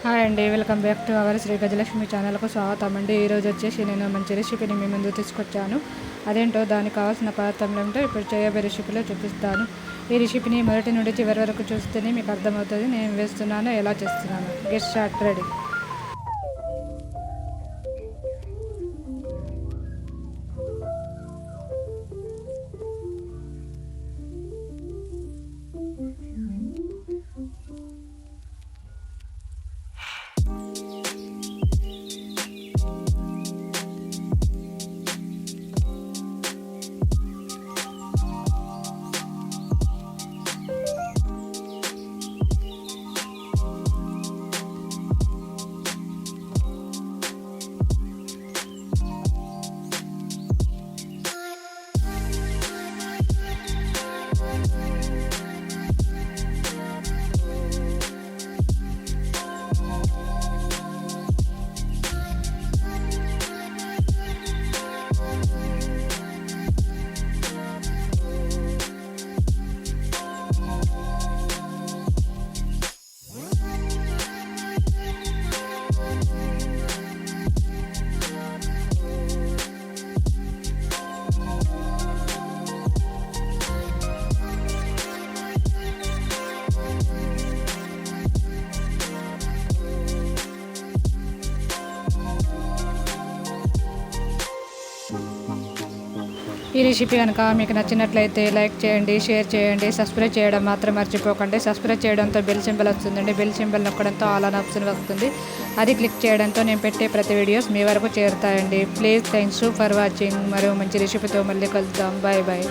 Hi అండి, welcome back to our Shri Gajalakshmi ఛానల్కు స్వాగతం అండి. ఈరోజు వచ్చేసి నేను మంచి రెసిపీని మీ ముందు తీసుకొచ్చాను. అదేంటో దానికి కావాల్సిన పదార్థాలు ఏమిటో ఇప్పుడు చేయబోయే రెసిపీలో చూపిస్తాను. ఈ రెసిపీని మొదటి నుండి చివరి వరకు చూస్తేనే మీకు అర్థమవుతుంది నేను వేస్తున్నాను, ఎలా చేస్తున్నాను. Get start ready. ఈ రెసిపీ కనుక మీకు నచ్చినట్లయితే లైక్ చేయండి, షేర్ చేయండి, సబ్స్క్రైబ్ చేయడం మాత్రం మర్చిపోకండి. సబ్స్క్రైబ్ చేయడంతో బెల్ సింబల్ వస్తుందండి. బెల్ సింబల్ నొక్కడంతో ఆల్ అన్ ఆప్షన్ వస్తుంది. అది క్లిక్ చేయడంతో నేను పెట్టే ప్రతి వీడియోస్ మీ వరకు చేరుతాయండి. Please thanks for watching. మరో మంచి రెసిపీతో మళ్ళీ కలుద్దాం. Bye bye.